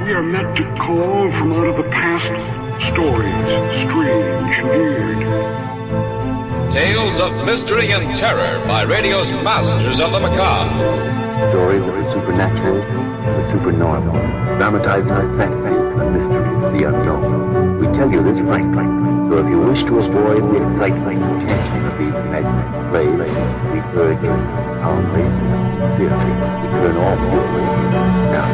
We are meant to call from out of the past stories, strange and weird. Tales of mystery and terror by radio's masters of the macabre. Stories of the supernatural, the supernormal, dramatized in fantasy, the mystery, the unknown. We tell you this frankly, so if you wish to avoid the excitement and tension of these imaginary plays, we urge you calmly and sincerely to turn off your radio now.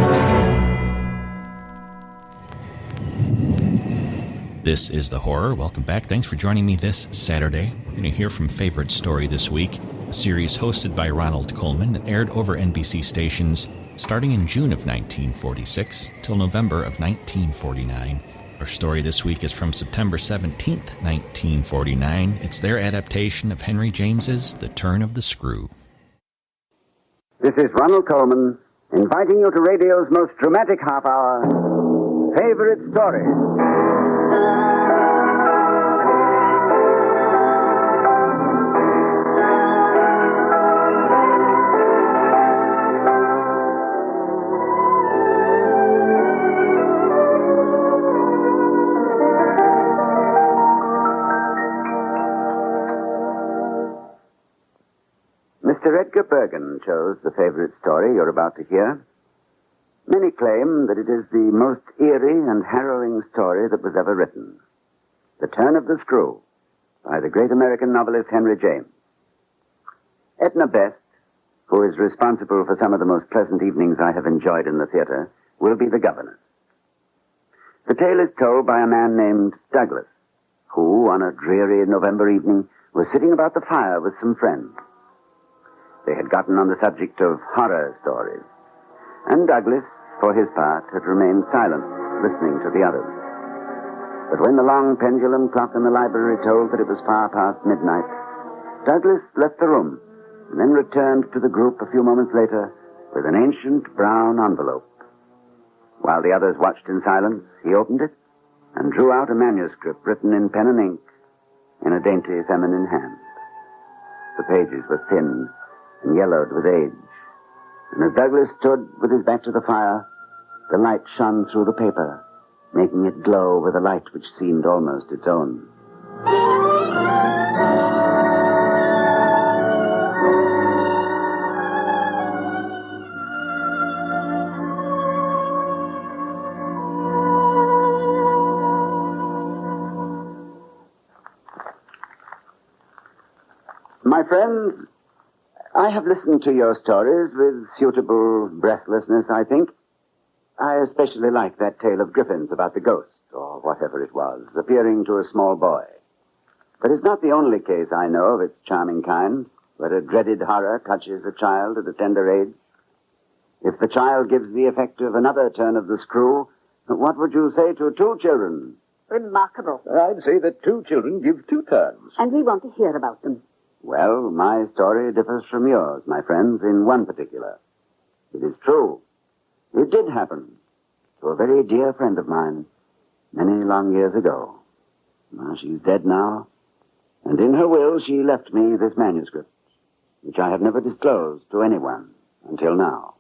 This is The Horror. Welcome back. Thanks for joining me this Saturday. We're going to hear from Favorite Story this week, a series hosted by Ronald Coleman that aired over NBC stations starting in June of 1946 till November of 1949. Our story this week is from September 17th, 1949. It's their adaptation of Henry James's The Turn of the Screw. This is Ronald Coleman inviting you to radio's most dramatic half hour, Favorite Story. Mr. Edgar Bergen chose the favorite story you're about to hear. Many claim that it is the most eerie and harrowing story that was ever written. The Turn of the Screw, by the great American novelist Henry James. Edna Best, who is responsible for some of the most pleasant evenings I have enjoyed in the theater, will be the governess. The tale is told by a man named Douglas, who, on a dreary November evening, was sitting about the fire with some friends. They had gotten on the subject of horror stories, and Douglas, for his part, had remained silent, listening to the others. But when the long pendulum clock in the library told that it was far past midnight, Douglas left the room and then returned to the group a few moments later with an ancient brown envelope. While the others watched in silence, he opened it and drew out a manuscript written in pen and ink in a dainty feminine hand. The pages were thin and yellowed with age, and as Douglas stood with his back to the fire, the light shone through the paper, making it glow with a light which seemed almost its own. My friends, I have listened to your stories with suitable breathlessness, I think. I especially like that tale of Griffin's about the ghost, or whatever it was, appearing to a small boy. But it's not the only case I know of its charming kind, where a dreaded horror touches a child at a tender age. If the child gives the effect of another turn of the screw, what would you say to two children? Remarkable. I'd say that two children give two turns. And we want to hear about them. Well, my story differs from yours, my friends, in one particular. It is true. It did happen to a very dear friend of mine many long years ago. Well, she's dead now, and in her will she left me this manuscript, which I have never disclosed to anyone until now.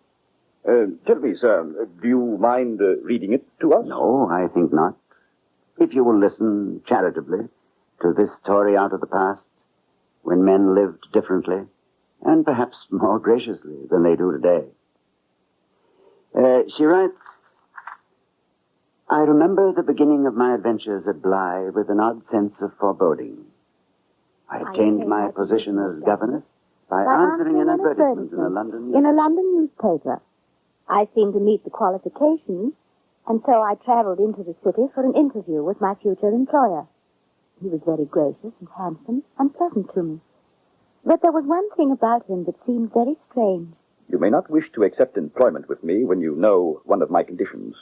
Tell me, sir, do you mind reading it to us? No, I think not. If you will listen charitably to this story out of the past, when men lived differently, and perhaps more graciously than they do today. She writes, I remember the beginning of my adventures at Bly with an odd sense of foreboding. I obtained my position as governess by answering an advertisement in a London newspaper. I seemed to meet the qualifications, and so I traveled into the city for an interview with my future employer. He was very gracious and handsome and pleasant to me. But there was one thing about him that seemed very strange. You may not wish to accept employment with me when you know one of my conditions.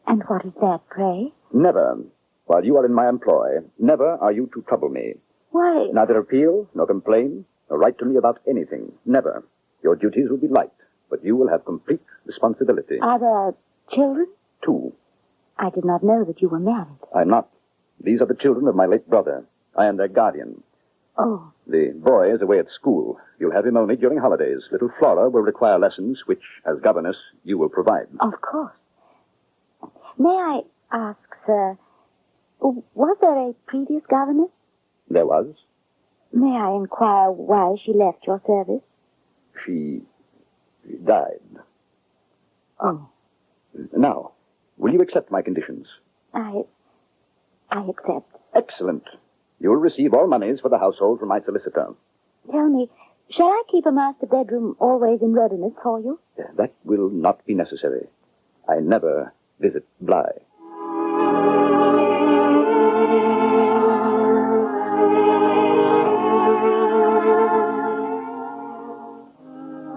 And what is that, pray? Never, while you are in my employ, never are you to trouble me. Why? Neither appeal, nor complain, nor write to me about anything. Never. Your duties will be light, but you will have complete responsibility. Are there children? 2. I did not know that you were married. I'm not. These are the children of my late brother. I am their guardian. Oh. The boy is away at school. You'll have him only during holidays. Little Flora will require lessons, which, as governess, you will provide. Of course. May I ask, sir, was there a previous governess? There was. May I inquire why she left your service? She died. Oh. Now, will you accept my conditions? I accept. Excellent. You will receive all monies for the household from my solicitor. Tell me, shall I keep a master bedroom always in readiness for you? That will not be necessary. I never visit Bly.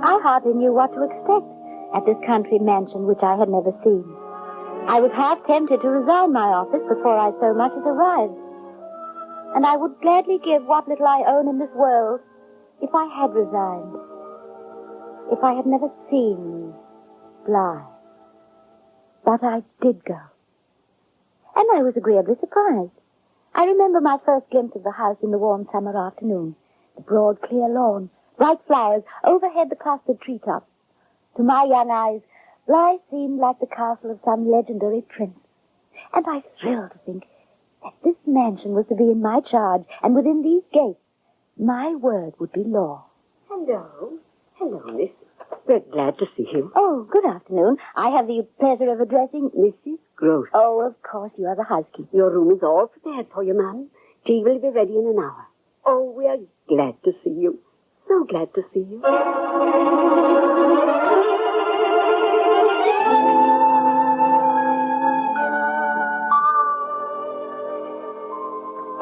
I hardly knew what to expect at this country mansion which I had never seen. I was half tempted to resign my office before I so much as arrived. And I would gladly give what little I own in this world if I had resigned. If I had never seen Bly. But I did go. And I was agreeably surprised. I remember my first glimpse of the house in the warm summer afternoon. The broad, clear lawn, bright flowers, overhead the clustered treetops. To my young eyes, Bly seemed like the castle of some legendary prince. And I thrilled to think that this mansion was to be in my charge, and within these gates, my word would be law. Hello. Hello, miss. We're glad to see you. Oh, good afternoon. I have the pleasure of addressing Mrs. Gross. Oh, of course, you are the housekeeper. Your room is all prepared for you, ma'am. Tea will be ready in an hour. Oh, we are glad to see you. So glad to see you.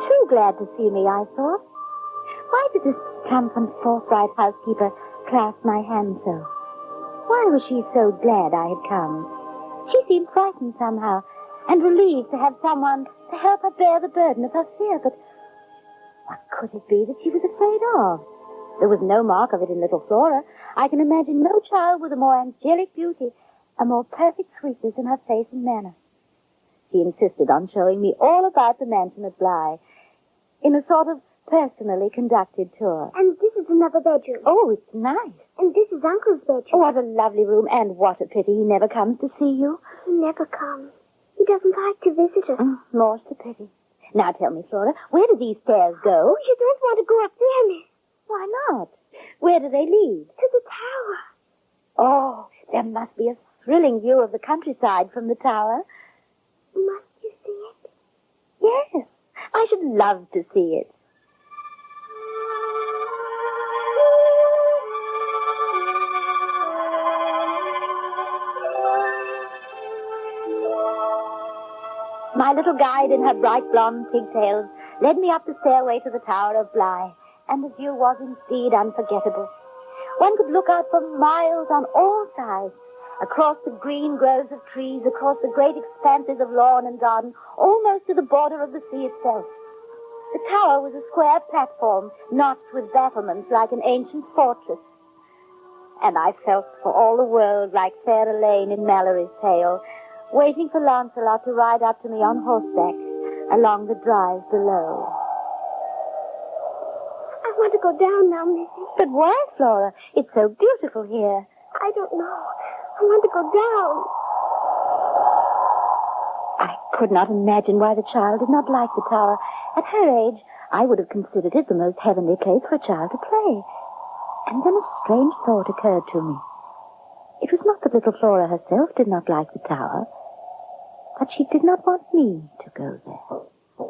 Too glad to see me, I thought. Why did this plump and forthright housekeeper clasp my hand so? Why was she so glad I had come? She seemed frightened somehow, and relieved to have someone to help her bear the burden of her fear, but what could it be that she was afraid of? There was no mark of it in little Flora. I can imagine no child with a more angelic beauty, a more perfect sweetness in her face and manner. She insisted on showing me all about the mansion at Bly, in a sort of personally conducted tour. And this is another bedroom. Oh, it's nice. And this is Uncle's bedroom. Oh, what a lovely room, and what a pity he never comes to see you. He never comes. He doesn't like to visit us. More's the pity. Now tell me, Flora, where do these stairs go? Oh, you don't want to go up there, miss. Why not? Where do they lead? To the tower. Oh, there must be a thrilling view of the countryside from the tower. Must you see it? Yes, I should love to see it. My little guide in her bright blonde pigtails led me up the stairway to the Tower of Bly, and the view was indeed unforgettable. One could look out for miles on all sides, across the green groves of trees, across the great expanses of lawn and garden, almost to the border of the sea itself. The tower was a square platform, notched with battlements like an ancient fortress. And I felt for all the world like Fair Elaine in Malory's tale, waiting for Lancelot to ride up to me on horseback along the drive below. I want to go down now, Missy. But why, Flora? It's so beautiful here. I don't know. I want to go down. I could not imagine why the child did not like the tower. At her age, I would have considered it the most heavenly place for a child to play. And then a strange thought occurred to me. It was not that little Flora herself did not like the tower, but she did not want me to go there.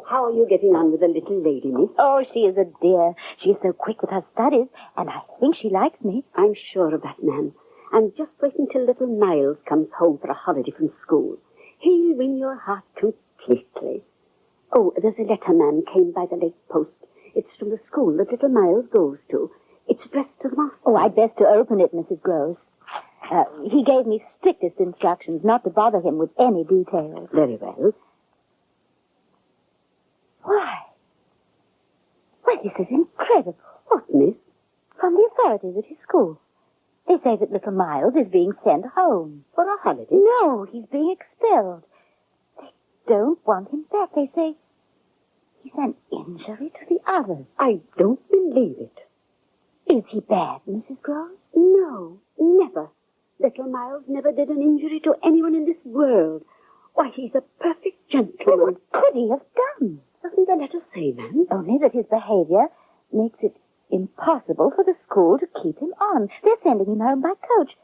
How are you getting on with the little lady, miss? Oh, she is a dear. She is so quick with her studies, and I think she likes me. I'm sure of that, ma'am. And just wait until little Miles comes home for a holiday from school. He'll win your heart completely. Oh, there's a letter, ma'am, came by the late post. It's from the school that little Miles goes to. It's addressed to the master. Oh, I'd best to open it, Mrs. Groves. He gave me strictest instructions not to bother him with any details. Very well. Why, this is incredible. What, miss? From the authorities at his school. They say that little Miles is being sent home. For a holiday? No, he's being expelled. They don't want him back. They say he's an injury to the others. I don't believe it. Is he bad, Mrs. Groves? No, never. Little Miles never did an injury to anyone in this world. Why, he's a perfect gentleman. What could he have done? Doesn't the letter say, ma'am? Only that his behavior makes it impossible for the school to keep him on. They're sending him home by coach.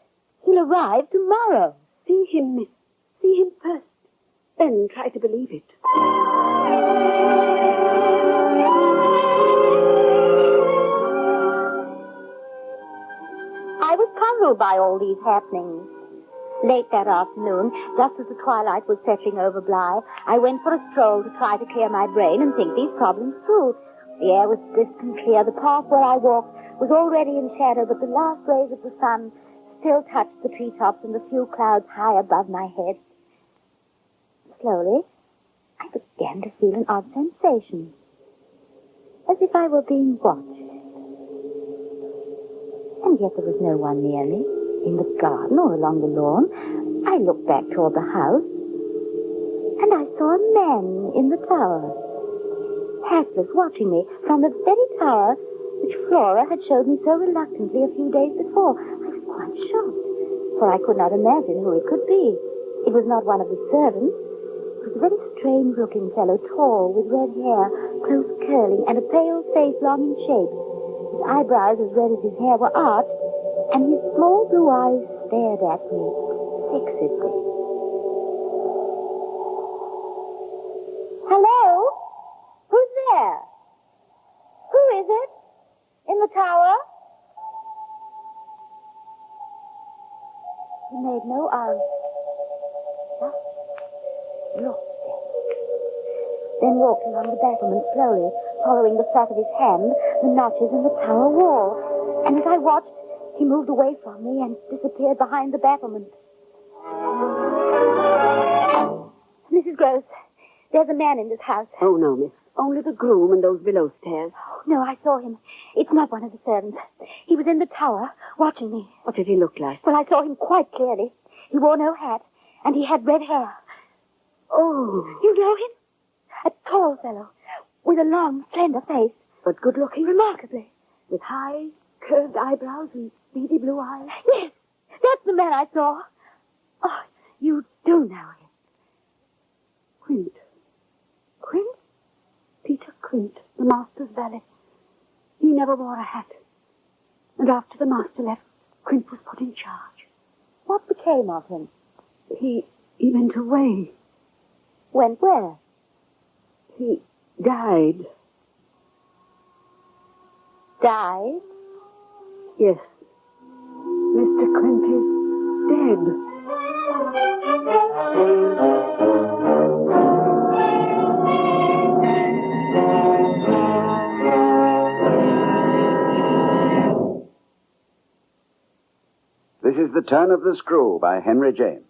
He'll arrive tomorrow. See him, miss. See him first. Then try to believe it. I was puzzled by all these happenings. Late that afternoon, just as the twilight was settling over Bly, I went for a stroll to try to clear my brain and think these problems through. The air was crisp and clear. The path where I walked was already in shadow, but the last rays of the sun still touched the treetops and the few clouds high above my head. Slowly, I began to feel an odd sensation, as if I were being watched. And yet there was no one near me, in the garden or along the lawn. I looked back toward the house, and I saw a man in the tower, hatless, watching me from the very tower which Flora had showed me so reluctantly a few days before. I was quite shocked, for I could not imagine who it could be. It was not one of the servants. It was a very strange-looking fellow, tall, with red hair, close curling, and a pale face long in shape. His eyebrows, as red as his hair, were arched, and his small blue eyes stared at me fixedly. Hello? Who's there? Who is it? In the tower? He made no answer. Just looked at me. Then walked along the battlement slowly, following the flat of his hand, the notches in the tower wall. And as I watched, he moved away from me and disappeared behind the battlement. Mrs. Gross, there's a man in this house. Oh, no, miss. Only the groom and those below stairs. Oh, no, I saw him. It's not one of the servants. He was in the tower, watching me. What did he look like? Well, I saw him quite clearly. He wore no hat, and he had red hair. Oh. You know him? A tall fellow, with a long, slender face. But good-looking? Remarkably. With high, curved eyebrows and beady blue eyes? Yes, that's the man I saw. Oh, you do know him. Quint. Quint? Peter Quint, the master's valet. He never wore a hat. And after the master left, Quint was put in charge. What became of him? He went away. Went where? He died. Died? Yes. Mr. Quint is dead. This is The Turn of the Screw by Henry James,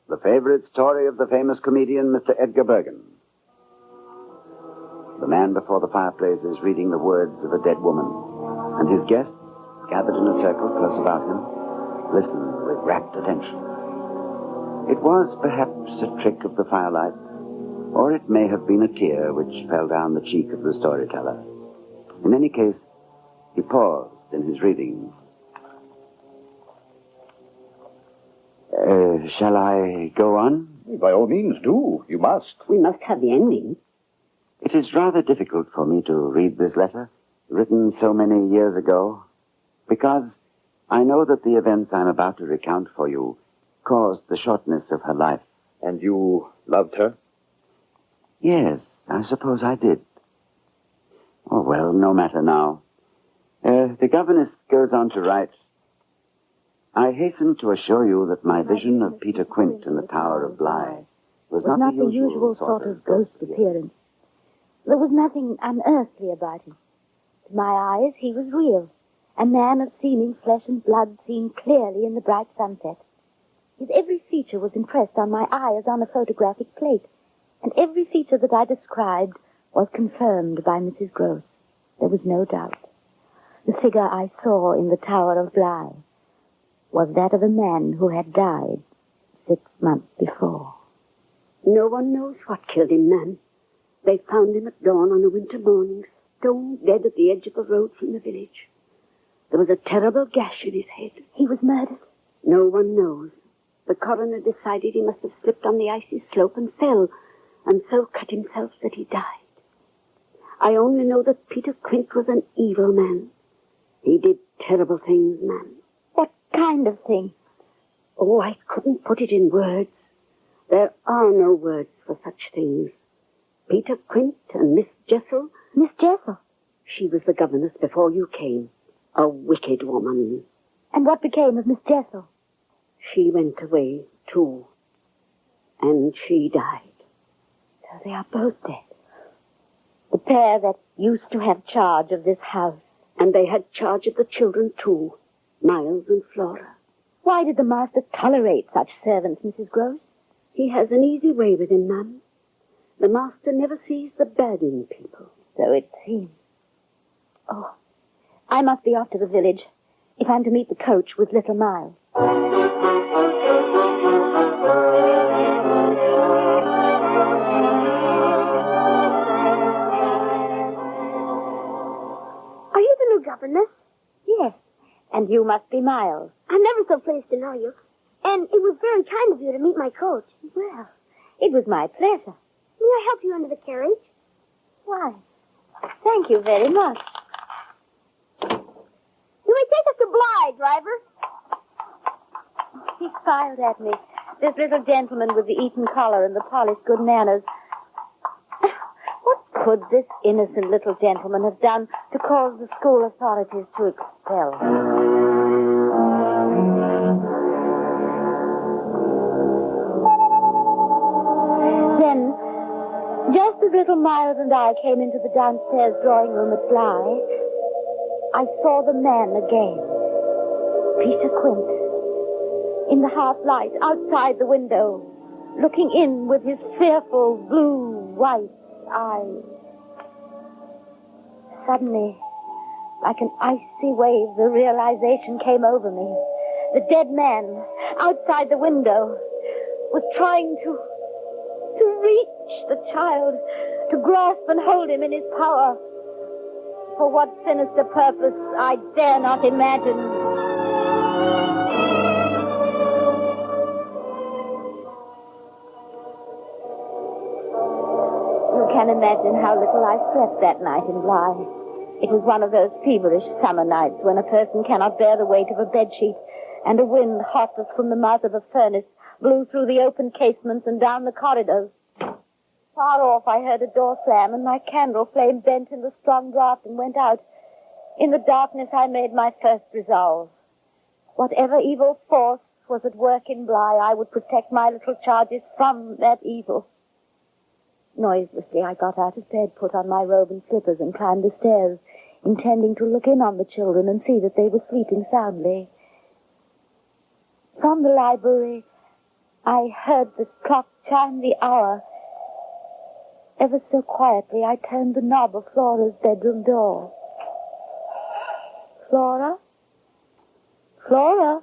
the favorite story of the famous comedian Mr. Edgar Bergen. The man before the fireplace is reading the words of a dead woman, and his guests, gathered in a circle close about him, listen with rapt attention. It was perhaps a trick of the firelight, or it may have been a tear which fell down the cheek of the storyteller. In any case, he paused in his reading. Shall I go on? By all means, do. You must. We must have the ending. It is rather difficult for me to read this letter, written so many years ago, because I know that the events I'm about to recount for you caused the shortness of her life. And you loved her? Yes, I suppose I did. Oh, well, no matter now. The governess goes on to write, I hasten to assure you that my vision of Peter Quint in the Tower of Bly was not the usual sort of ghost appearance. There was nothing unearthly about him. To my eyes, he was real, a man of seeming flesh and blood seen clearly in the bright sunset. His every feature was impressed on my eye as on a photographic plate, and every feature that I described was confirmed by Mrs. Gross. There was no doubt. The figure I saw in the Tower of Bly was that of a man who had died 6 months before. No one knows what killed him, ma'am. They found him at dawn on a winter morning, stone dead at the edge of the road from the village. There was a terrible gash in his head. He was murdered? No one knows. The coroner decided he must have slipped on the icy slope and fell, and so cut himself that he died. I only know that Peter Quint was an evil man. He did terrible things, ma'am. What kind of thing? Oh, I couldn't put it in words. There are no words for such things. Peter Quint and Miss Jessel. Miss Jessel? She was the governess before you came. A wicked woman. And what became of Miss Jessel? She went away, too. And she died. So they are both dead. The pair that used to have charge of this house. And they had charge of the children, too. Miles and Flora. Why did the master tolerate such servants, Mrs. Gross? He has an easy way with him, ma'am. The master never sees the bad in people. So it seems. Oh, I must be off to the village if I'm to meet the coach with little Miles. Are you the new governess? Yes, and you must be Miles. I'm never so pleased to know you. And it was very kind of you to meet my coach. Well, it was my pleasure. May I help you into the carriage? Why, thank you very much. You may take us to Bly, driver. He smiled at me, this little gentleman with the Eton collar and the polished good manners. What could this innocent little gentleman have done to cause the school authorities to expel him? Then, just as little Miles and I came into the downstairs drawing room at Bly, I saw the man again. Peter Quint. In the half-light, outside the window, looking in with his fearful blue-white eyes. Suddenly, like an icy wave, the realization came over me. The dead man, outside the window, was trying to reach the child, to grasp and hold him in his power. For what sinister purpose, I dare not imagine. You can imagine how little I slept that night in Bly. It was one of those feverish summer nights when a person cannot bear the weight of a bedsheet, and a wind hot as from the mouth of a furnace blew through the open casements and down the corridors. Far off, I heard a door slam, and my candle flame bent in the strong draught and went out. In the darkness, I made my first resolve. Whatever evil force was at work in Bly, I would protect my little charges from that evil. Noiselessly, I got out of bed, put on my robe and slippers, and climbed the stairs, intending to look in on the children and see that they were sleeping soundly. From the library, I heard the clock chime the hour. Ever so quietly, I turned the knob of Flora's bedroom door. Flora? Flora?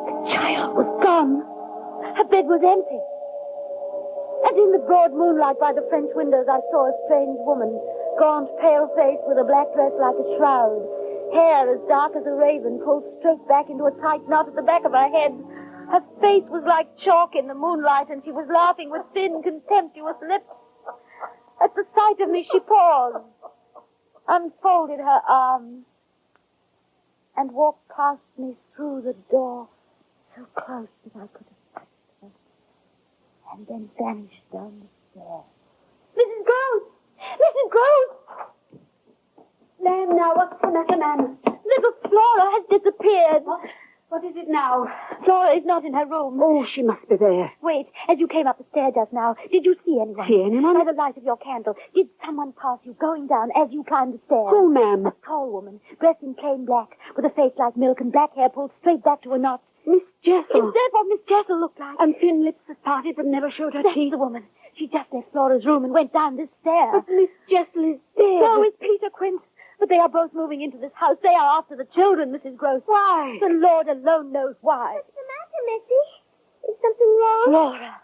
The child was gone. Her bed was empty. And in the broad moonlight by the French windows, I saw a strange woman, gaunt, pale-faced, with a black dress like a shroud, hair as dark as a raven, pulled straight back into a tight knot at the back of her head. Her face was like chalk in the moonlight, and she was laughing with thin, contemptuous lips. At the sight of me, she paused, unfolded her arms, and walked past me through the door, so close that I could have touched her, and then vanished down the stairs. Mrs. Gross! Mrs. Gross! Ma'am, now, what's the matter, ma'am? Little Flora has disappeared. What is it now? Flora is not in her room. Oh, she must be there. Wait, as you came up the stair just now, did you see anyone? See anyone? By the light of your candle, did someone pass you going down as you climbed the stairs? Who, ma'am? A tall woman, dressed in plain black, with a face like milk and black hair pulled straight back to a knot. Miss Jessel. Is that what Miss Jessel looked like? And thin lips that parted but never showed her That's teeth. the woman. She just left Flora's room and went down this stair. But Miss Jessel is dead. So is Peter Quint. But they are both moving into this house. They are after the children, Mrs. Gross. Why? The Lord alone knows why. What's the matter, Missy? Is something wrong? Flora.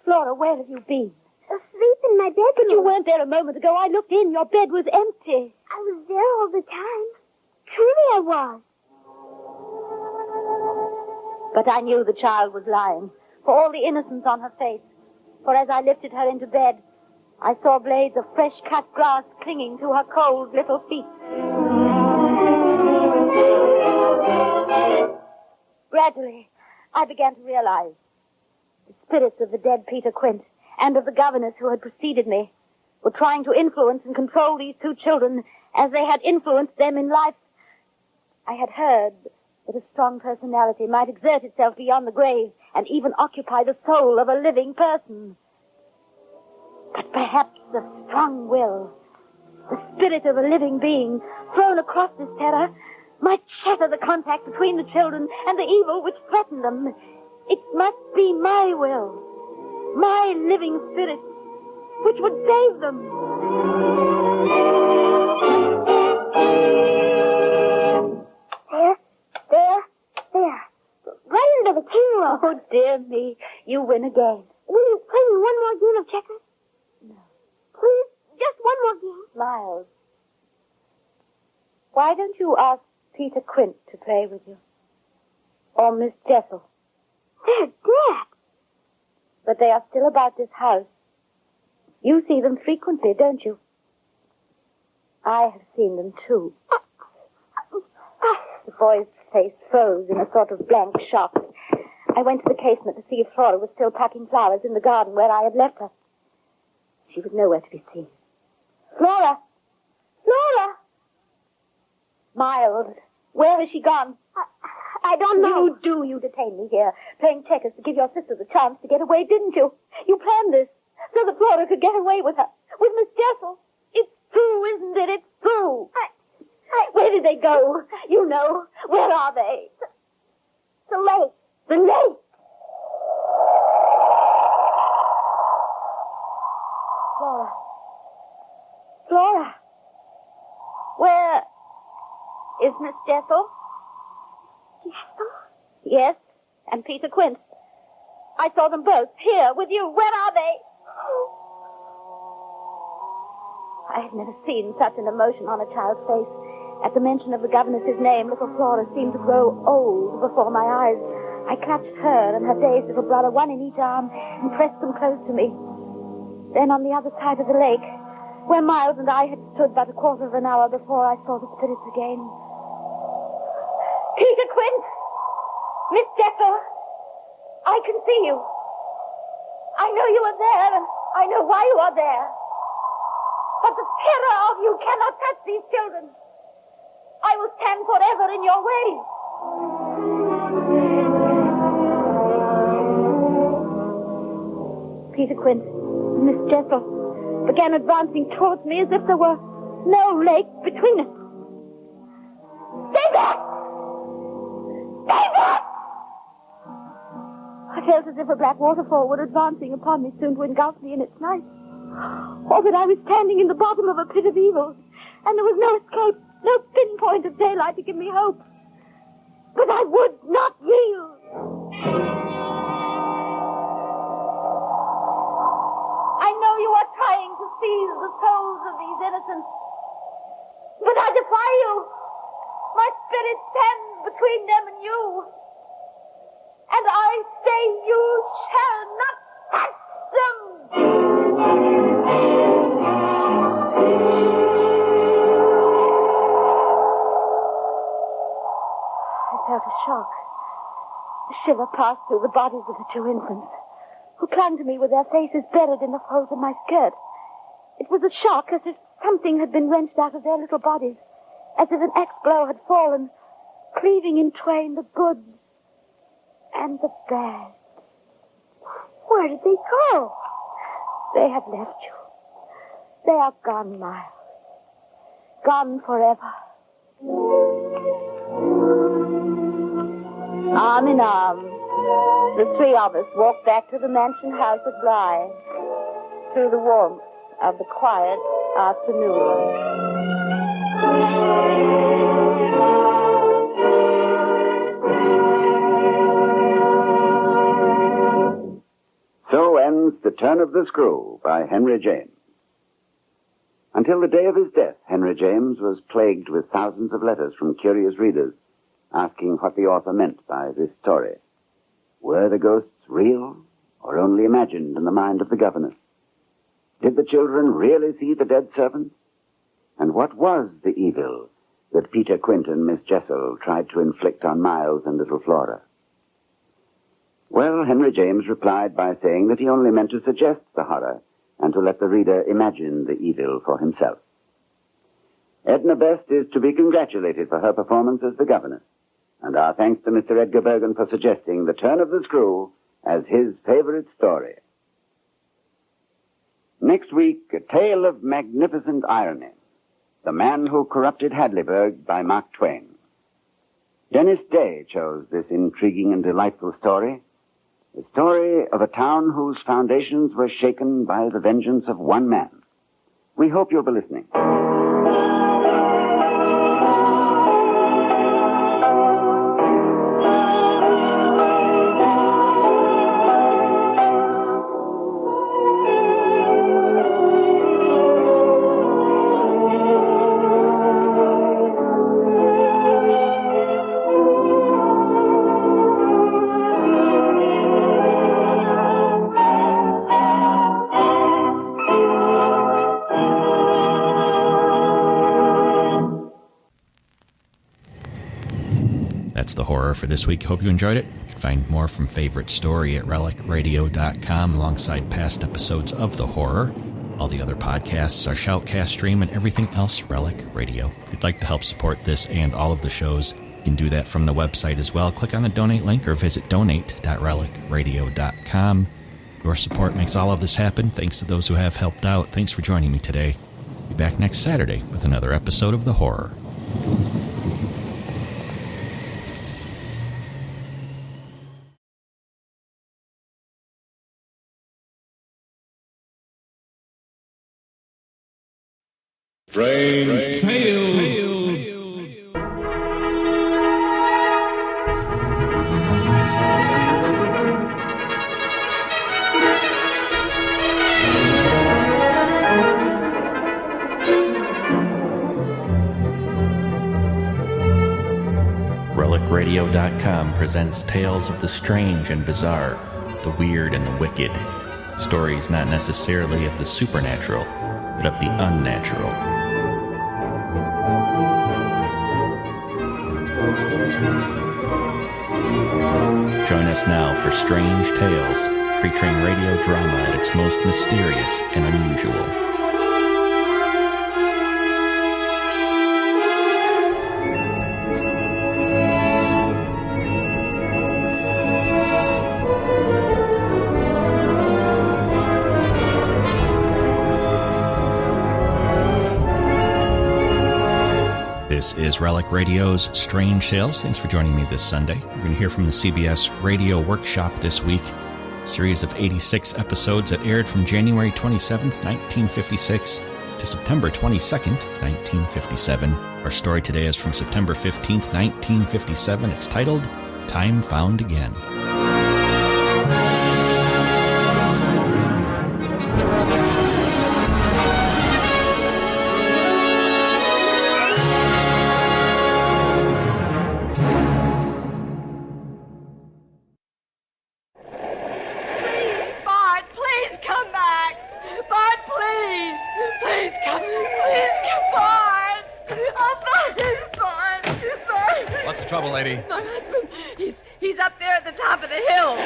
Flora, where have you been? Asleep in my bedroom. But you weren't there a moment ago. I looked in. Your bed was empty. I was there all the time. Truly I was. But I knew the child was lying, for all the innocence on her face. For as I lifted her into bed, I saw blades of fresh-cut grass clinging to her cold little feet. Gradually, I began to realize the spirits of the dead Peter Quint and of the governess who had preceded me were trying to influence and control these two children as they had influenced them in life. I had heard that a strong personality might exert itself beyond the grave and even occupy the soul of a living person. But perhaps the strong will, the spirit of a living being, thrown across this terror, might shatter the contact between the children and the evil which threatened them. It must be my will, my living spirit, which would save them. There. Right under the keyhole. Oh, dear me. You win again. Will you play me one more game of checkers? No. Please, just one more game. Miles, why don't you ask Peter Quint to play with you? Or Miss Jessel? They're dead. But they are still about this house. You see them frequently, don't you? I have seen them, too. The boy's face froze in a sort of blank shock. I went to the casement to see if Flora was still packing flowers in the garden where I had left her. She was nowhere to be seen. Flora! Flora! Miles, where has she gone? I don't know. You detained me here, playing checkers to give your sister the chance to get away, didn't you? You planned this so that Flora could get away with her, with Miss Jessel. It's true, isn't it? It's true. Where did they go? You know. Where are they? The lake. The lake! Flora. Flora. Where is Miss Jessel? Jessel? Yes, and Peter Quint. I saw them both here with you. Where are they? I had never seen such an emotion on a child's face. At the mention of the governess's name, little Flora seemed to grow old before my eyes. I clutched her and her dazed little brother, one in each arm, and pressed them close to me. Then on the other side of the lake, where Miles and I had stood but a quarter of an hour before, I saw the spirits again. Peter Quint! Miss Jessel! I can see you. I know you are there, and I know why you are there. But the terror of you cannot touch these children. I will stand forever in your way. Peter Quint and Miss Jessel began advancing towards me as if there were no lake between us. Stay back! Stay back! I felt as if a black waterfall were advancing upon me, soon to engulf me in its night. Or that I was standing in the bottom of a pit of evil, and there was no escape, no pinpoint of daylight to give me hope. But I would not yield. I know you are trying to seize the souls of these innocents, but I defy you. My spirit stands between them and you. And I say you shall not touch them. I felt a shock. A shiver passed through the bodies of the two infants, who clung to me with their faces buried in the folds of my skirt. It was a shock as if something had been wrenched out of their little bodies, as if an axe blow had fallen, cleaving in twain the good and the bad. Where did they go? They have left you. They are gone, Miles. Gone forever. Arm in arm, the three of us walked back to the mansion house at Bly, through the warmth of the quiet afternoon. So ends The Turn of the Screw by Henry James. Until the day of his death, Henry James was plagued with thousands of letters from curious readers asking what the author meant by this story. Were the ghosts real, or only imagined in the mind of the governess? Did the children really see the dead servants? And what was the evil that Peter Quint and Miss Jessel tried to inflict on Miles and little Flora? Well, Henry James replied by saying that he only meant to suggest the horror and to let the reader imagine the evil for himself. Edna Best is to be congratulated for her performance as the governess, and our thanks to Mr. Edgar Bergen for suggesting The Turn of the Screw as his favorite story. Next week, a tale of magnificent irony, The Man Who Corrupted Hadleyburg by Mark Twain. Dennis Day chose this intriguing and delightful story, the story of a town whose foundations were shaken by the vengeance of one man. We hope you'll be listening. That's the horror for this week. Hope you enjoyed it. You can find more from Favorite Story at relicradio.com alongside past episodes of The Horror. All the other podcasts, our Shoutcast stream, and everything else Relic Radio. If you'd like to help support this and all of the shows, you can do that from the website as well. Click on the donate link or visit donate.relicradio.com. Your support makes all of this happen. Thanks to those who have helped out. Thanks for joining me today. Be back next Saturday with another episode of The Horror. Strange Tales. RelicRadio.com presents tales of the strange and bizarre, the weird and the wicked. Stories not necessarily of the supernatural, but of the unnatural. Join us now for Strange Tales, featuring radio drama at its most mysterious and unusual. This is Relic Radio's Strange Tales. Thanks for joining me this Sunday. We're going to hear from the CBS Radio Workshop this week, a series of 86 episodes that aired from January 27th, 1956 to September 22nd, 1957. Our story today is from September 15th, 1957. It's titled Time Found Again.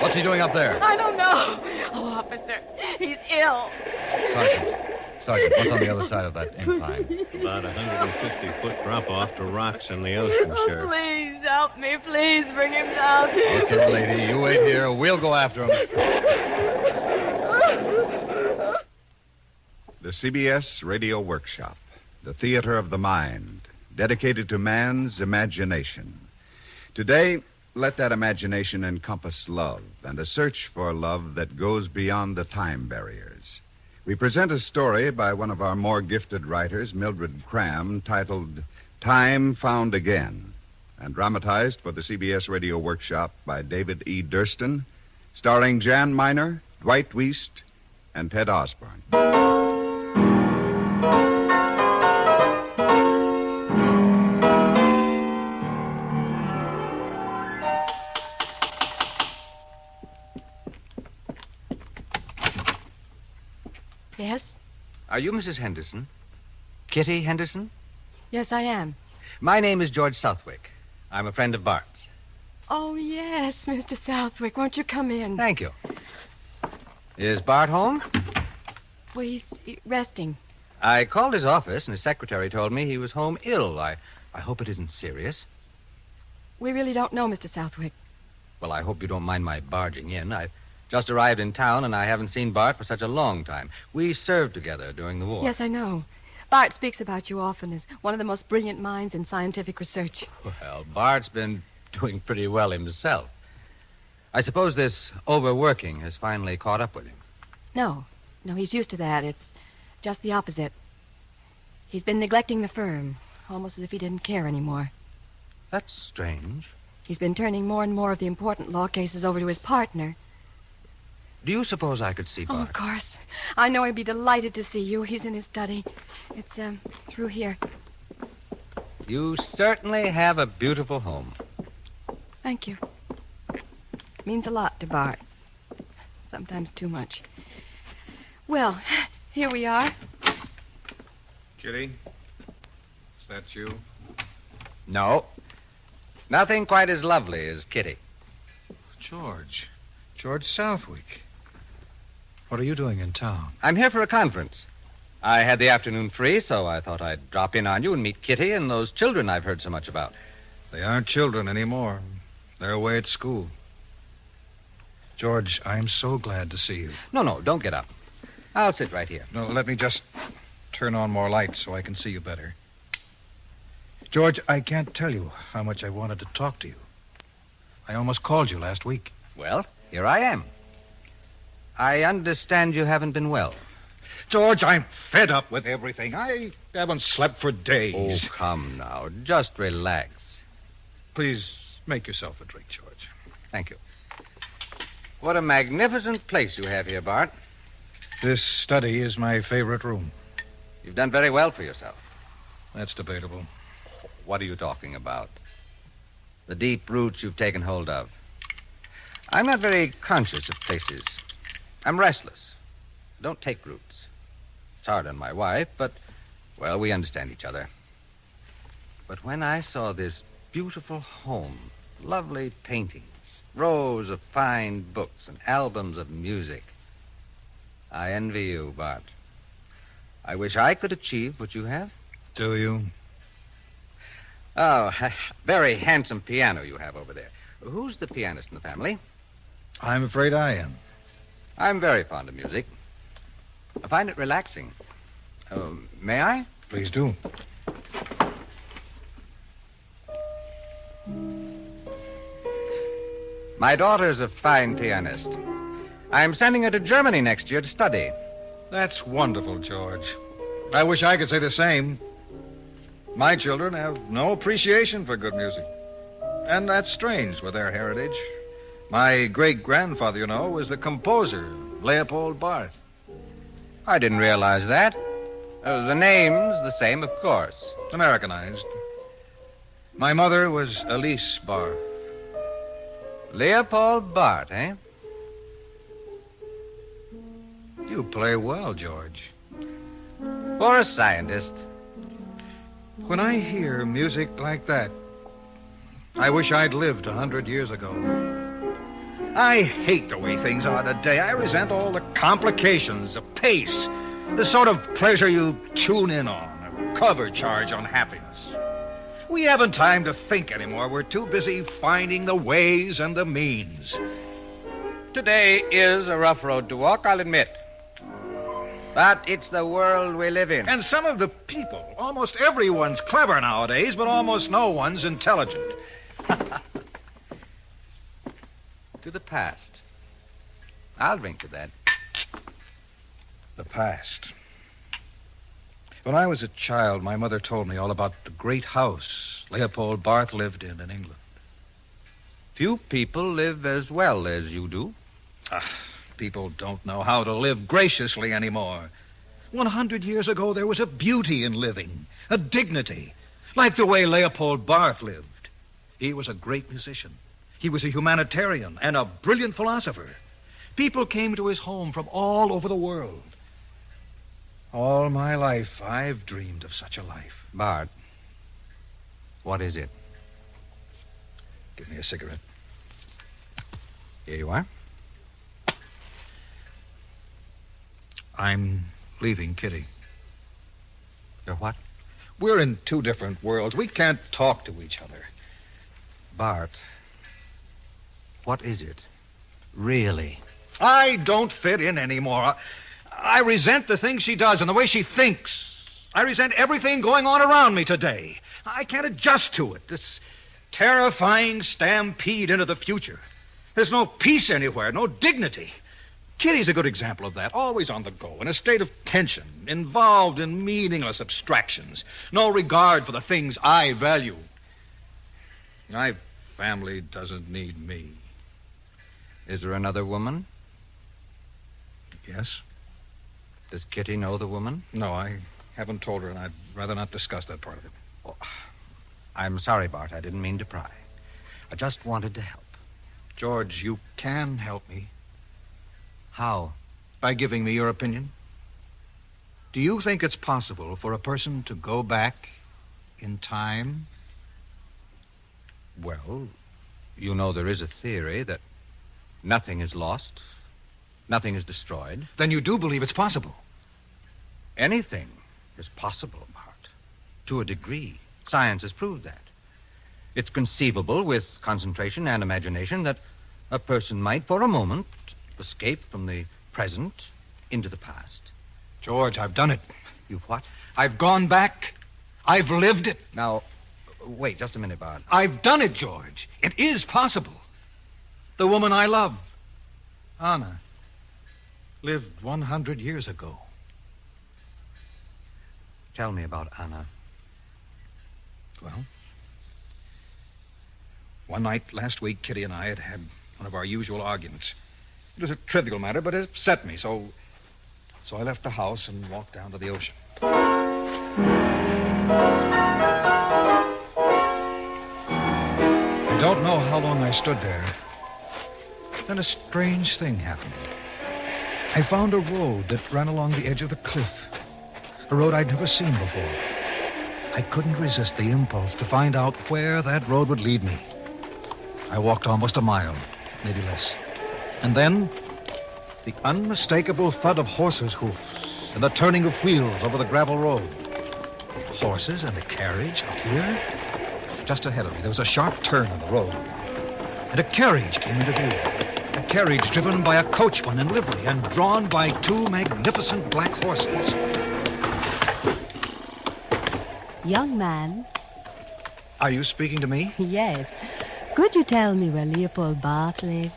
What's he doing up there? I don't know. Oh, officer, he's ill. Sergeant, what's on the other side of that incline? About 150-foot drop-off to rocks in the ocean, Sheriff. Please help me. Please bring him down. Okay, lady, you wait here. We'll go after him. The CBS Radio Workshop, the theater of the mind, dedicated to man's imagination. Today, let that imagination encompass love and a search for love that goes beyond the time barriers. We present a story by one of our more gifted writers, Mildred Cram, titled Time Found Again, and dramatized for the CBS Radio Workshop by David E. Durston, starring Jan Miner, Dwight Wiest, and Ted Osborne. Yes? Are you Mrs. Henderson? Kitty Henderson? Yes, I am. My name is George Southwick. I'm a friend of Bart's. Oh, yes, Mr. Southwick. Won't you come in? Thank you. Is Bart home? Well, he's resting. I called his office, and his secretary told me he was home ill. I hope it isn't serious. We really don't know, Mr. Southwick. Well, I hope you don't mind my barging in. I've just arrived in town, and I haven't seen Bart for such a long time. We served together during the war. Yes, I know. Bart speaks about you often as one of the most brilliant minds in scientific research. Well, Bart's been doing pretty well himself. I suppose this overworking has finally caught up with him. No, he's used to that. It's just the opposite. He's been neglecting the firm, almost as if he didn't care anymore. That's strange. He's been turning more and more of the important law cases over to his partner. Do you suppose I could see Bart? Oh, of course. I know he'd be delighted to see you. He's in his study. It's, through here. You certainly have a beautiful home. Thank you. It means a lot to Bart. Sometimes too much. Well, here we are. Kitty, is that you? No. Nothing quite as lovely as Kitty. George Southwick. What are you doing in town? I'm here for a conference. I had the afternoon free, so I thought I'd drop in on you and meet Kitty and those children I've heard so much about. They aren't children anymore. They're away at school. George, I'm so glad to see you. No, don't get up. I'll sit right here. No, let me just turn on more lights so I can see you better. George, I can't tell you how much I wanted to talk to you. I almost called you last week. Well, here I am. I understand you haven't been well. George, I'm fed up with everything. I haven't slept for days. Oh, come now. Just relax. Please make yourself a drink, George. Thank you. What a magnificent place you have here, Bart. This study is my favorite room. You've done very well for yourself. That's debatable. What are you talking about? The deep roots you've taken hold of. I'm not very conscious of places. I'm restless. I don't take roots. It's hard on my wife, but, well, we understand each other. But when I saw this beautiful home, lovely paintings, rows of fine books, and albums of music, I envy you, Bart. I wish I could achieve what you have. Do you? Oh, very handsome piano you have over there. Who's the pianist in the family? I'm afraid I am. I'm very fond of music. I find it relaxing. May I? Please do. My daughter's a fine pianist. I'm sending her to Germany next year to study. That's wonderful, George. I wish I could say the same. My children have no appreciation for good music. And that's strange with their heritage. My great-grandfather, you know, was the composer, Leopold Barth. I didn't realize that. The name's the same, of course. Americanized. My mother was Elise Barth. Leopold Barth, eh? You play well, George. For a scientist. When I hear music like that, I wish I'd lived 100 years ago. I hate the way things are today. I resent all the complications, the pace, the sort of pleasure you tune in on, a cover charge on happiness. We haven't time to think anymore. We're too busy finding the ways and the means. Today is a rough road to walk, I'll admit. But it's the world we live in. And some of the people, almost everyone's clever nowadays, but almost no one's intelligent. To the past. I'll drink to that. The past. When I was a child, my mother told me all about the great house Leopold Barth lived in England. Few people live as well as you do. People don't know how to live graciously anymore. 100 years ago, there was a beauty in living, a dignity, like the way Leopold Barth lived. He was a great musician. He was a humanitarian and a brilliant philosopher. People came to his home from all over the world. All my life, I've dreamed of such a life. Bart, what is it? Give me a cigarette. Here you are. I'm leaving Kitty. You're what? We're in two different worlds. We can't talk to each other. Bart, what is it? Really? I don't fit in anymore. I resent the things she does and the way she thinks. I resent everything going on around me today. I can't adjust to it. This terrifying stampede into the future. There's no peace anywhere, no dignity. Kitty's a good example of that. Always on the go, in a state of tension, involved in meaningless abstractions. No regard for the things I value. My family doesn't need me. Is there another woman? Yes. Does Kitty know the woman? No, I haven't told her, and I'd rather not discuss that part of it. Oh, I'm sorry, Bart. I didn't mean to pry. I just wanted to help. George, you can help me. How? By giving me your opinion. Do you think it's possible for a person to go back in time? Well, you know there is a theory that nothing is lost, nothing is destroyed. Then you do believe it's possible? Anything is possible, Bart. To a degree. Science has proved that. It's conceivable, with concentration and imagination, that a person might, for a moment, escape from the present into the past. George, I've done it. You've what? I've gone back. I've lived it. Now, wait just a minute, Bart. I've done it, George. It is possible. The woman I love, Anna, lived 100 years ago. Tell me about Anna. Well, one night last week, Kitty and I had one of our usual arguments. It was a trivial matter, but it upset me, so I left the house and walked down to the ocean. I don't know how long I stood there. Then a strange thing happened. I found a road that ran along the edge of the cliff. A road I'd never seen before. I couldn't resist the impulse to find out where that road would lead me. I walked almost a mile, maybe less. And then, the unmistakable thud of horses' hoofs and the turning of wheels over the gravel road. Horses and a carriage up here? Just ahead of me, there was a sharp turn in the road. And a carriage came into view. A carriage driven by a coachman in livery and drawn by two magnificent black horses. Young man. Are you speaking to me? Yes. Could you tell me where Leopold Barth lives?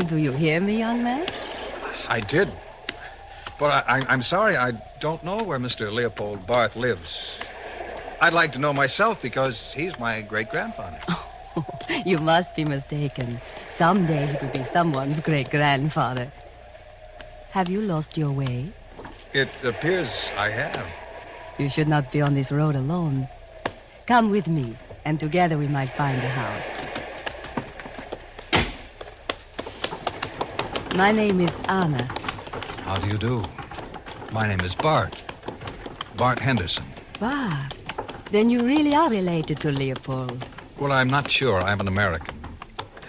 Do you hear me, young man? I did. But I'm sorry, I don't know where Mr. Leopold Barth lives. I'd like to know myself because he's my great-grandfather. Oh, you must be mistaken. Someday he will be someone's great-grandfather. Have you lost your way? It appears I have. You should not be on this road alone. Come with me, and together we might find a house. My name is Anna. How do you do? My name is Bart. Bart Henderson. Bart? Then you really are related to Leopold. Well, I'm not sure. I'm an American.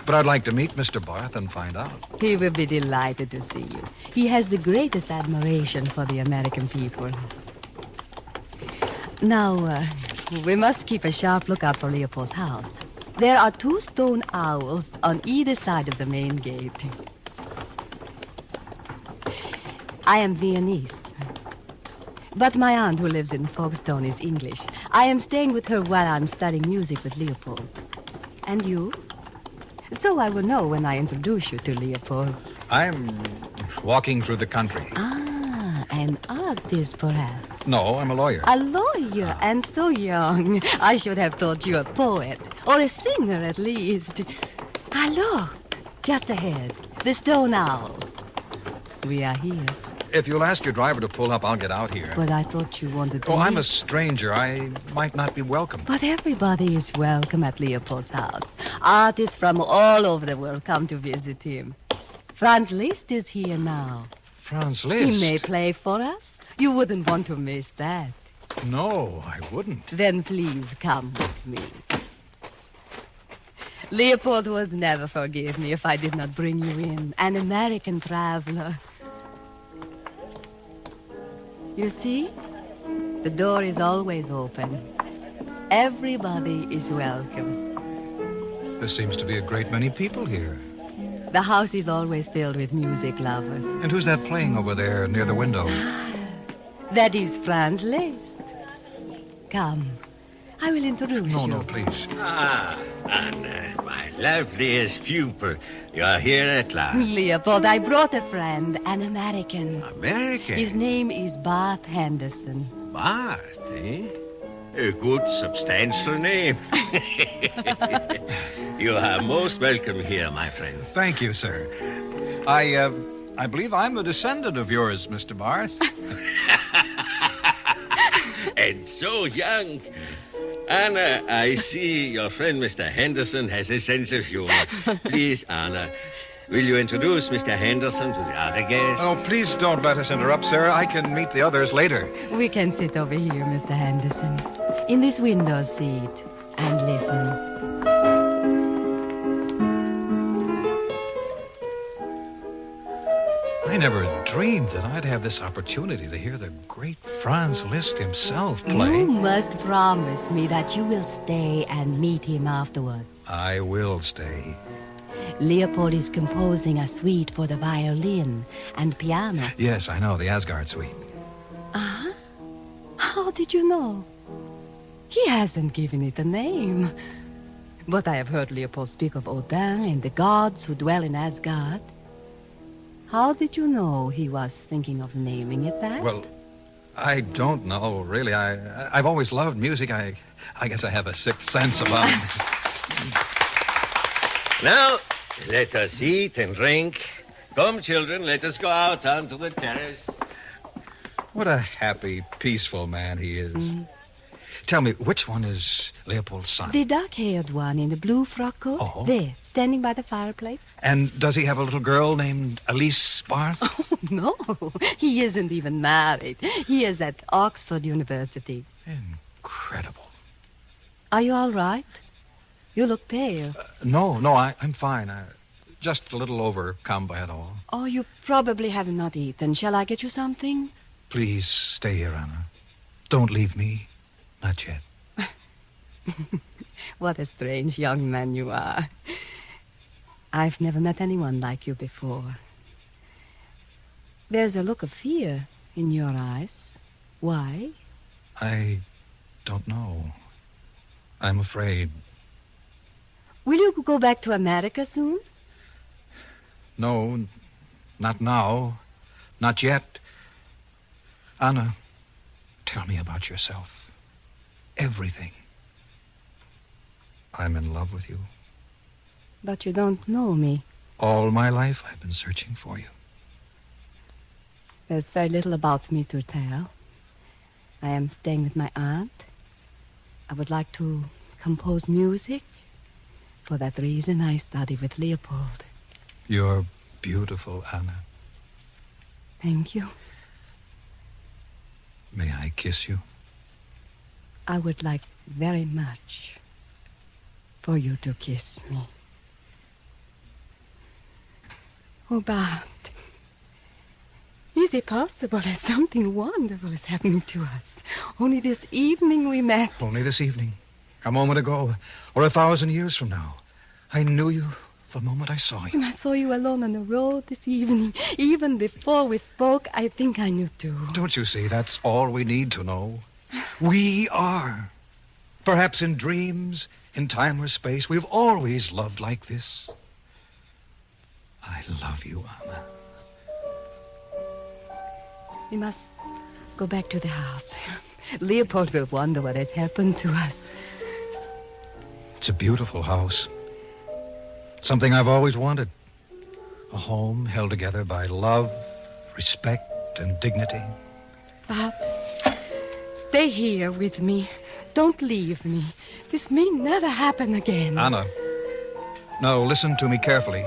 But I'd like to meet Mr. Barth and find out. He will be delighted to see you. He has the greatest admiration for the American people. Now, we must keep a sharp lookout for Leopold's house. There are 2 stone owls on either side of the main gate. I am Viennese. But my aunt, who lives in Folkestone, is English. I am staying with her while I'm studying music with Leopold. And you? So I will know when I introduce you to Leopold. I'm walking through the country. Ah, an artist, perhaps. No, I'm a lawyer. A lawyer, and so young. I should have thought you a poet, or a singer at least. Ah, look, just ahead, the stone owls. We are here. If you'll ask your driver to pull up, I'll get out here. But I thought you wanted to Oh, I'm meet. a stranger. I might not be welcome. But everybody is welcome at Leopold's house. Artists from all over the world come to visit him. Franz Liszt is here now. Franz Liszt. He may play for us. You wouldn't want to miss that. No, I wouldn't. Then please come with me. Leopold would never forgive me if I did not bring you in. An American traveler. You see? The door is always open. Everybody is welcome. There seems to be a great many people here. The house is always filled with music lovers. And who's that playing over there near the window? That is Franz Liszt. Come. I will introduce you. No, please. Anna, my loveliest pupil. You are here at last. Leopold, I brought a friend, an American. American? His name is Bart Henderson. Bart, eh? A good, substantial name. You are most welcome here, my friend. Thank you, sir. I believe I'm a descendant of yours, Mr. Barth. And so young. Anna, I see your friend Mr. Henderson has a sense of humor. Please, Anna, will you introduce Mr. Henderson to the other guests? Oh, please don't let us interrupt, sir. I can meet the others later. We can sit over here, Mr. Henderson, in this window seat, and listen. I never dreamed that I'd have this opportunity to hear the great Franz Liszt himself play. You must promise me that you will stay and meet him afterwards. I will stay. Leopold is composing a suite for the violin and piano. Yes, I know, the Asgard suite. Uh-huh. How did you know? He hasn't given it a name. But I have heard Leopold speak of Odin and the gods who dwell in Asgard. How did you know he was thinking of naming it that? Well, I don't know, really. I've always loved music. I guess I have a sixth sense about it. Now, let us eat and drink. Come, children, let us go out onto the terrace. What a happy, peaceful man he is. Mm. Tell me, which one is Leopold's son? The dark-haired one in the blue frock coat. Oh. There, standing by the fireplace. And does he have a little girl named Elise Barth? Oh, no. He isn't even married. He is at Oxford University. Incredible. Are you all right? You look pale. No, I'm fine. Just a little overcome by it all. Oh, you probably have not eaten. Shall I get you something? Please stay here, Anna. Don't leave me. Not yet. What a strange young man you are. I've never met anyone like you before. There's a look of fear in your eyes. Why? I don't know. I'm afraid. Will you go back to America soon? No, not now. Not yet. Anna, tell me about yourself. Everything. I'm in love with you. But you don't know me. All my life I've been searching for you. There's very little about me to tell. I am staying with my aunt. I would like to compose music. For that reason, I study with Leopold. You're beautiful, Anna. Thank you. May I kiss you? I would like very much for you to kiss me. Oh, Bart. Is it possible that something wonderful is happening to us? Only this evening we met. Only this evening. A moment ago. Or 1,000 years from now. I knew you the moment I saw you. When I saw you alone on the road this evening, even before we spoke, I think I knew too. Don't you see? That's all we need to know. We are. Perhaps in dreams, in time or space, we've always loved like this. I love you, Anna. We must go back to the house. Leopold will wonder what has happened to us. It's a beautiful house. Something I've always wanted. A home held together by love, respect, and dignity. Bob, stay here with me. Don't leave me. This may never happen again. Anna, now listen to me carefully.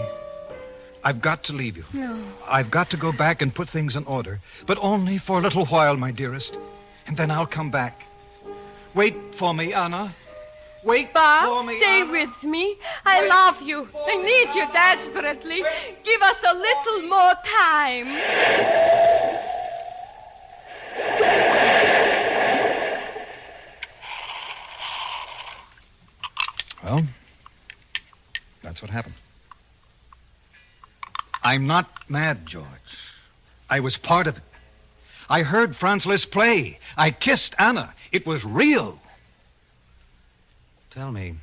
I've got to leave you. No. I've got to go back and put things in order. But only for a little while, my dearest. And then I'll come back. Wait for me, Anna. Wait for me, stay Anna. with me. I love you. I need you desperately. Give us a little more time. Well, that's what happened. I'm not mad, George. I was part of it. I heard Franz Liszt play. I kissed Anna. It was real. Tell me,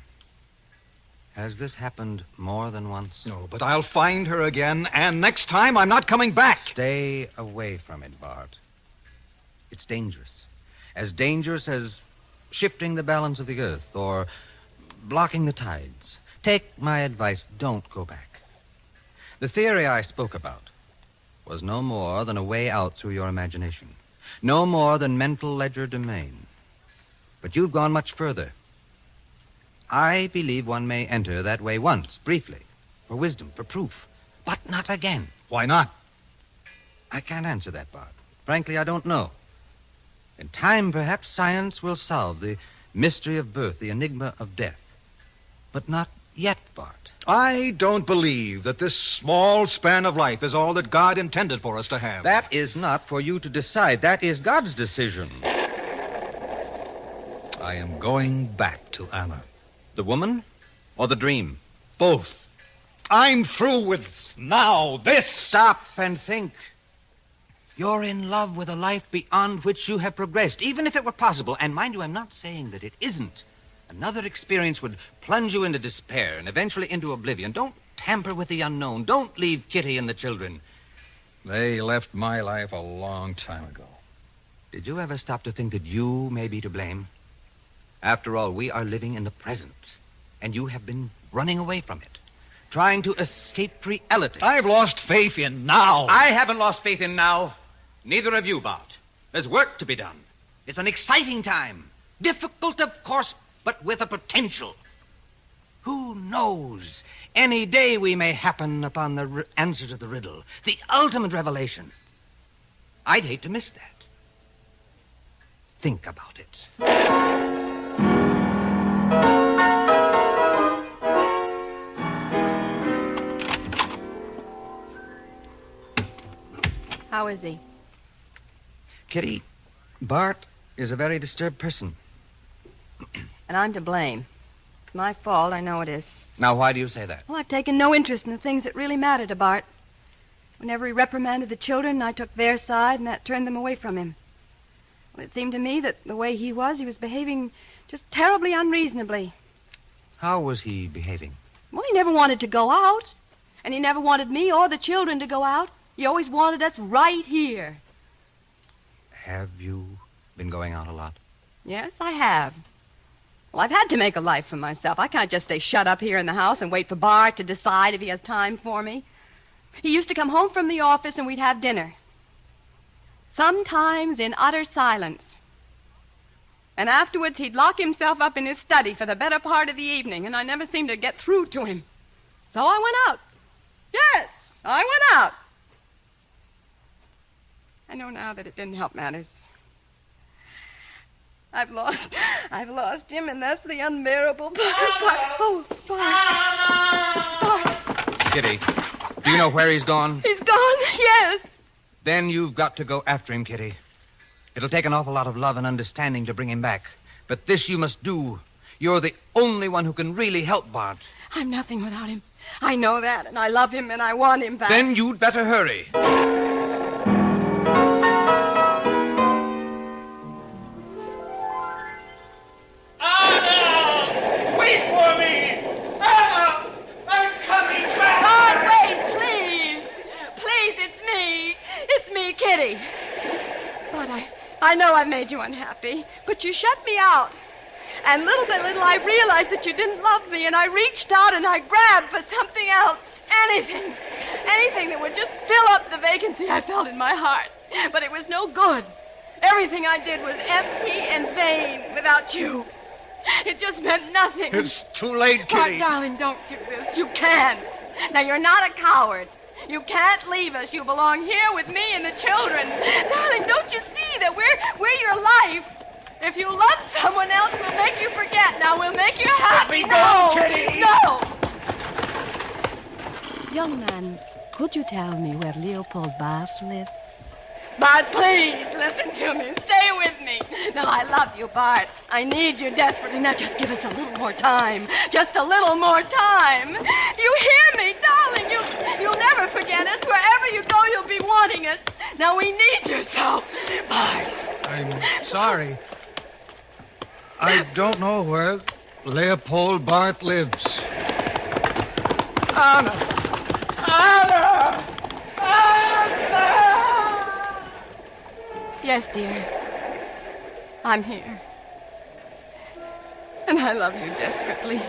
has this happened more than once? No, but I'll find her again, and next time I'm not coming back. Stay away from it, Bart. It's dangerous. As dangerous as shifting the balance of the earth or blocking the tides. Take my advice. Don't go back. The theory I spoke about was no more than a way out through your imagination. No more than mental legerdemain. But you've gone much further. I believe one may enter that way once, briefly, for wisdom, for proof, but not again. Why not? I can't answer that, Bart. Frankly, I don't know. In time, perhaps science will solve the mystery of birth, the enigma of death. But not yet, Bart. I don't believe that this small span of life is all that God intended for us to have. That is not for you to decide. That is God's decision. I am going back to Anna. The woman or the dream? Both. I'm through with now. This. Stop and think. You're in love with a life beyond which you have progressed, even if it were possible. And mind you, I'm not saying that it isn't. Another experience would plunge you into despair and eventually into oblivion. Don't tamper with the unknown. Don't leave Kitty and the children. They left my life a long time ago. Did you ever stop to think that you may be to blame? After all, we are living in the present, and you have been running away from it, trying to escape reality. I've lost faith in now. I haven't lost faith in now. Neither have you, Bart. There's work to be done. It's an exciting time. Difficult, of course, but with a potential. Who knows? Any day we may happen upon the answer to the riddle, the ultimate revelation. I'd hate to miss that. Think about it. How is he? Kitty, Bart is a very disturbed person. And I'm to blame. It's my fault, I know it is. Now, why do you say that? Well, I've taken no interest in the things that really matter to Bart. Whenever he reprimanded the children, I took their side, and that turned them away from him. Well, it seemed to me that the way he was behaving just terribly unreasonably. How was he behaving? Well, he never wanted to go out. And he never wanted me or the children to go out. He always wanted us right here. Have you been going out a lot? Yes, I have. Well, I've had to make a life for myself. I can't just stay shut up here in the house and wait for Bart to decide if he has time for me. He used to come home from the office and we'd have dinner. Sometimes in utter silence. And afterwards he'd lock himself up in his study for the better part of the evening, and I never seemed to get through to him. So I went out. Yes, I went out. I know now that it didn't help matters. I've lost him, and that's the unbearable part. Oh, Bart. Kitty, do you know where he's gone? He's gone, yes. Then you've got to go after him, Kitty. It'll take an awful lot of love and understanding to bring him back. But this you must do. You're the only one who can really help Bart. I'm nothing without him. I know that, and I love him, and I want him back. Then you'd better hurry. Kitty. But I know I've made you unhappy, but you shut me out. And little by little I realized that you didn't love me, and I reached out and I grabbed for something else. Anything that would just fill up the vacancy I felt in my heart. But it was no good. Everything I did was empty and vain without you. It just meant nothing. It's too late, Kitty. Oh, darling, don't do this. You can't. Now, you're not a coward. You can't leave us. You belong here with me and the children. Darling, don't you see that we're your life? If you love someone else, we'll make you forget. Now, we'll make you happy. Let me go, Kitty! No! Young man, could you tell me where Leopold Bart lives? Bart, please, listen to me. Stay with me. Now, I love you, Bart. I need you desperately. Now, just give us a little more time. Just a little more time. You hear me, darling? You'll never forget us. Wherever you go, you'll be wanting us. Now, we need you so. Bart. I'm sorry. I don't know where Leopold Bart lives. Anna! Yes, dear. I'm here. And I love you desperately.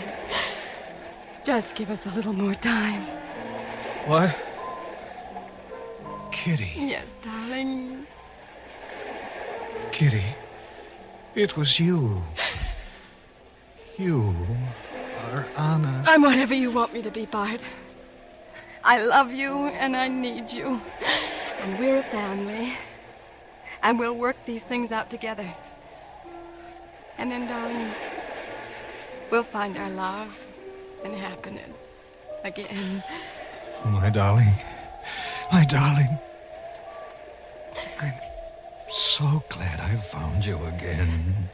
Just give us a little more time. What? Kitty. Yes, darling. Kitty, it was you. You are Anna. I'm whatever you want me to be, Bart. I love you and I need you. And we're a family. And we'll work these things out together. And then, darling, we'll find our love and happiness again. My darling. My darling. I'm so glad I found you again.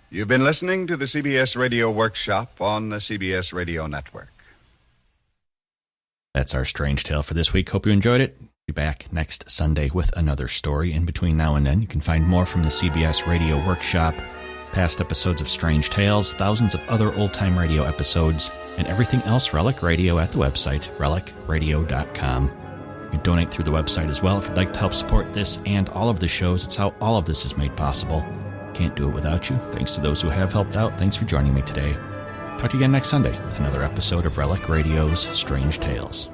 You've been listening to the CBS Radio Workshop on the CBS Radio Network. That's our strange tale for this week. Hope you enjoyed it. Be back next Sunday with another story. In between now and then, you can find more from the CBS Radio Workshop, past episodes of Strange Tales, thousands of other old-time radio episodes, and everything else Relic Radio at the website, relicradio.com. You can donate through the website as well if you'd like to help support this and all of the shows. It's how all of this is made possible. Can't do it without you. Thanks to those who have helped out. Thanks for joining me today. Talk to you again next Sunday with another episode of Relic Radio's Strange Tales.